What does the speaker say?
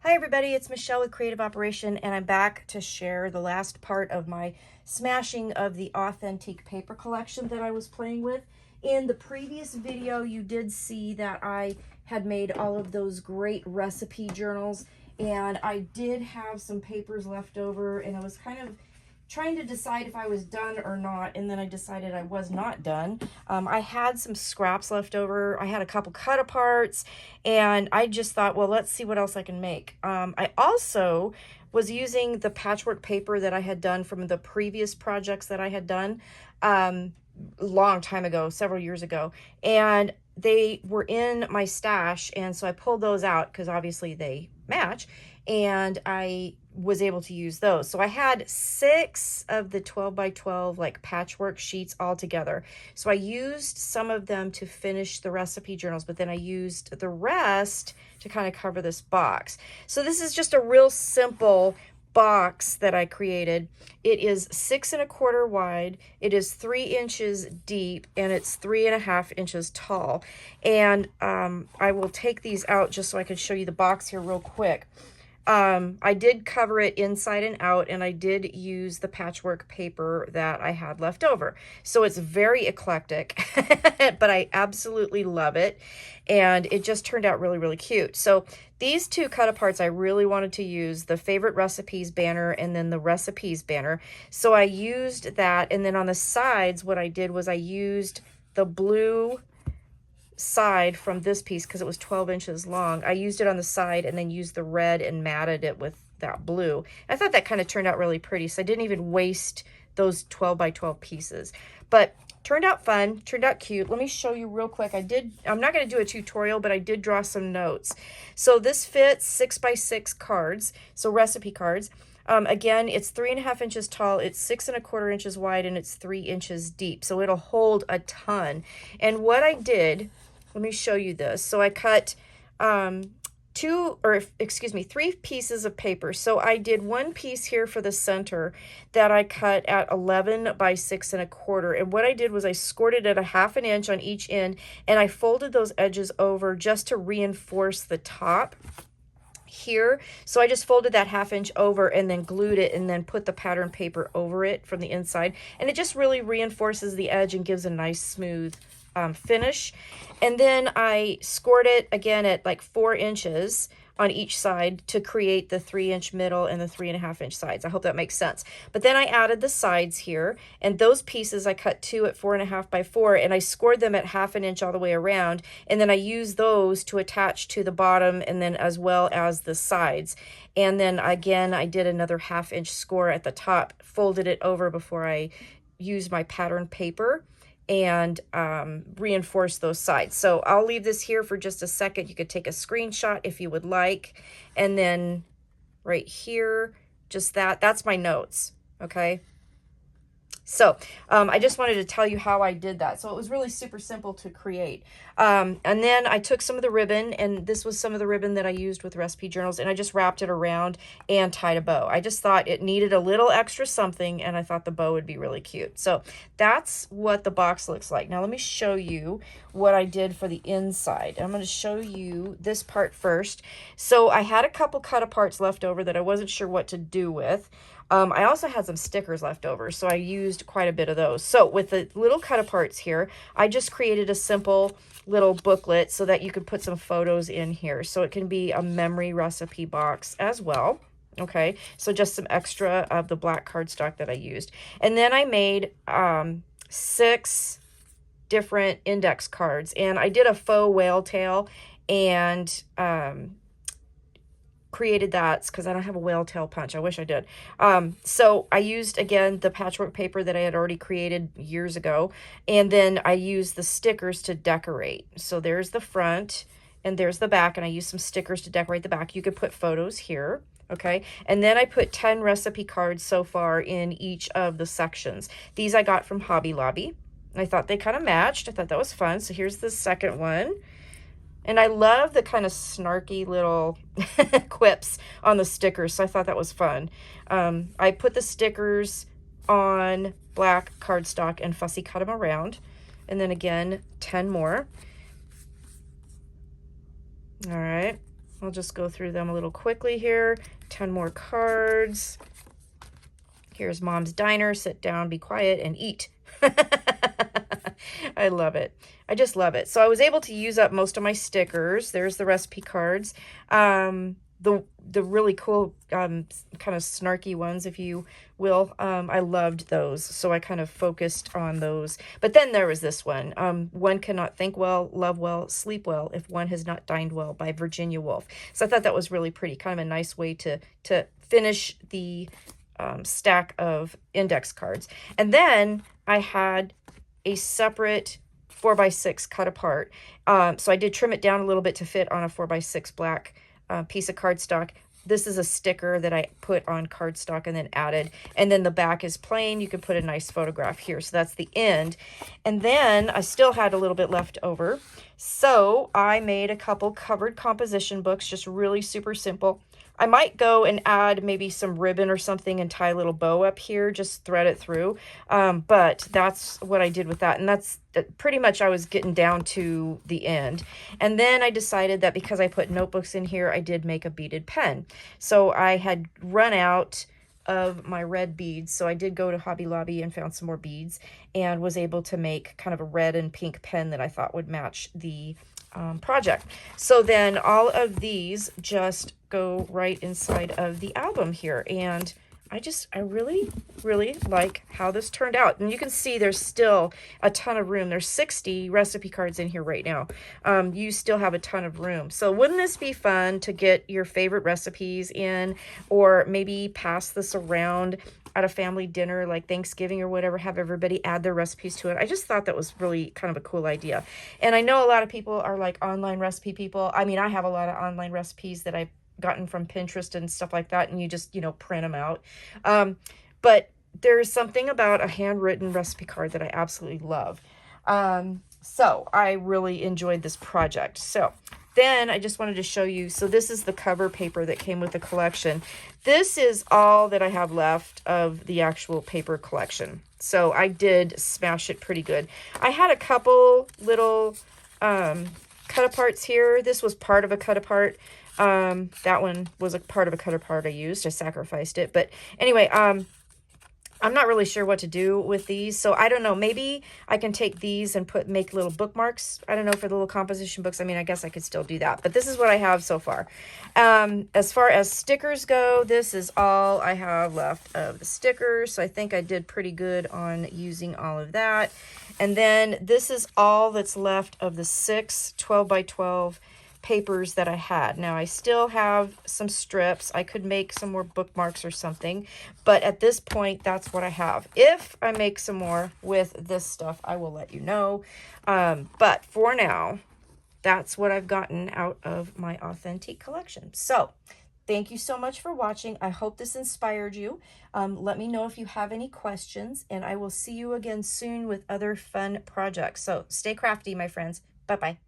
Hi everybody, it's Michelle with Creative Operation, and I'm back to share the last part of my smashing of the authentic paper collection that I was playing with. In the previous video, you did see that I had made all of those great recipe journals, and I did have some papers left over, and I was kind of trying to decide if I was done or not, and then I decided I was not done. I had some scraps left over. I had a couple cut aparts, and I just thought, well, let's see what else I can make. I also was using the patchwork paper that I had done from the previous projects that I had done a long time ago, several years ago, and they were in my stash, and so I pulled those out because obviously they match, and I was able to use those. So I had 6 of the 12 by 12 like patchwork sheets all together. So I used some of them to finish the recipe journals, but then I used the rest to kind of cover this box. So this is just a real simple box that I created. It is 6 1/4 wide, it is 3 inches deep, and it's 3.5 inches tall. And I will take these out just so I can show you the box here real quick. I did cover it inside and out, and I did use the patchwork paper that I had left over. So it's very eclectic, but I absolutely love it. And it just turned out really, really cute. So these 2 cut aparts, I really wanted to use the favorite recipes banner and then the recipes banner. So I used that. And then on the sides, what I did was I used the blue side from this piece because it was 12 inches long. I used it on the side and then used the red and matted it with that blue. I thought that kind of turned out really pretty, so I didn't even waste those 12 by 12 pieces. But turned out fun, turned out cute. Let me show you real quick. I'm not going to do a tutorial, but I did draw some notes. So this fits 6 by 6 cards, so recipe cards. Again, it's 3.5 inches tall, it's 6 1/4 inches wide, and it's 3 inches deep. So it'll hold a ton. And what I did, let me show you this. So I cut 3 pieces of paper. So I did one piece here for the center that I cut at 11 by 6 1/4. And what I did was I scored it at 1/2 inch on each end, and I folded those edges over just to reinforce the top here. So I just folded that 1/2 inch over and then glued it and then put the pattern paper over it from the inside. And it just really reinforces the edge and gives a nice smooth finish. And then I scored it again at like 4 inches on each side to create the 3-inch middle and the 3.5 inch sides. I hope that makes sense. But then I added the sides here, and those pieces I cut 2 at 4.5 by 4, and I scored them at 1/2 inch all the way around. And then I used those to attach to the bottom and then as well as the sides. And then again, I did another 1/2 inch score at the top, folded it over before I used my pattern paper and reinforce those sides. So I'll leave this here for just a second. You could take a screenshot if you would like. And then right here, just that's my notes, okay? So I just wanted to tell you how I did that. So it was really super simple to create. And then I took some of the ribbon, and this was some of the ribbon that I used with recipe journals, and I just wrapped it around and tied a bow. I just thought it needed a little extra something, and I thought the bow would be really cute. So that's what the box looks like. Now let me show you what I did for the inside. I'm going to show you this part first. So I had a couple cut aparts left over that I wasn't sure what to do with. I also had some stickers left over, so I used quite a bit of those. So with the little cut aparts here, I just created a simple little booklet so that you could put some photos in here. So it can be a memory recipe box as well. Okay, so just some extra of the black cardstock that I used. And then I made 6 different index cards, and I did a faux whale tail and created that because I don't have a whale tail punch. I wish I did. So I used, again, the patchwork paper that I had already created years ago, and then I used the stickers to decorate. So there's the front and there's the back, and I used some stickers to decorate the back. You could put photos here. Okay, and then I put 10 recipe cards so far in each of the sections. These I got from Hobby Lobby. I thought they kind of matched. I thought that was fun. So here's the second one. And I love the kind of snarky little quips on the stickers, so I thought that was fun. I put the stickers on black cardstock and fussy cut them around. And then again, 10 more. All right. I'll just go through them a little quickly here. 10 more cards. Here's Mom's Diner. Sit down, be quiet, and eat. I love it. I just love it. So I was able to use up most of my stickers. There's the recipe cards. The really cool kind of snarky ones, if you will. I loved those, so I kind of focused on those. But then there was this one. One cannot think well, love well, sleep well if one has not dined well, by Virginia Woolf. So I thought that was really pretty, kind of a nice way to finish the stack of index cards. And then I had a separate 4x6 cut apart. So I did trim it down a little bit to fit on a 4x6 black piece of cardstock. This is a sticker that I put on cardstock and then added. And then the back is plain. You can put a nice photograph here. So that's the end. And then I still had a little bit left over. So I made a couple covered composition books, just really super simple. I might go and add maybe some ribbon or something and tie a little bow up here, just thread it through. But that's what I did with that. And that's pretty much, I was getting down to the end. And then I decided that because I put notebooks in here, I did make a beaded pen. So I had run out of my red beads. So I did go to Hobby Lobby and found some more beads and was able to make kind of a red and pink pen that I thought would match the project. So then all of these just go right inside of the album here. And I really, really like how this turned out. And you can see there's still a ton of room. There's 60 recipe cards in here right now. You still have a ton of room. So wouldn't this be fun to get your favorite recipes in, or maybe pass this around at a family dinner like Thanksgiving or whatever, have everybody add their recipes to it. I just thought that was really kind of a cool idea. And I know a lot of people are like online recipe people. I mean, I have a lot of online recipes that I've gotten from Pinterest and stuff like that, and you just, you know, print them out. But there's something about a handwritten recipe card that I absolutely love. So I really enjoyed this project. So then I just wanted to show you, so this is the cover paper that came with the collection. This is all that I have left of the actual paper collection. So I did smash it pretty good. I had a couple little cut aparts here. This was part of a cut apart. That one was a part of a cut apart I used. I sacrificed it. But anyway, I'm not really sure what to do with these, so I don't know. Maybe I can take these and make little bookmarks. I don't know, for the little composition books. I mean, I guess I could still do that, but this is what I have so far. As far as stickers go, this is all I have left of the stickers, so I think I did pretty good on using all of that. And then this is all that's left of the 6 12x12 papers that I had. Now I still have some strips. I could make some more bookmarks or something, but at this point, that's what I have. If I make some more with this stuff, I will let you know. But for now, that's what I've gotten out of my Authentique collection. So thank you so much for watching. I hope this inspired you. Let me know if you have any questions, and I will see you again soon with other fun projects. So stay crafty, my friends. Bye-bye.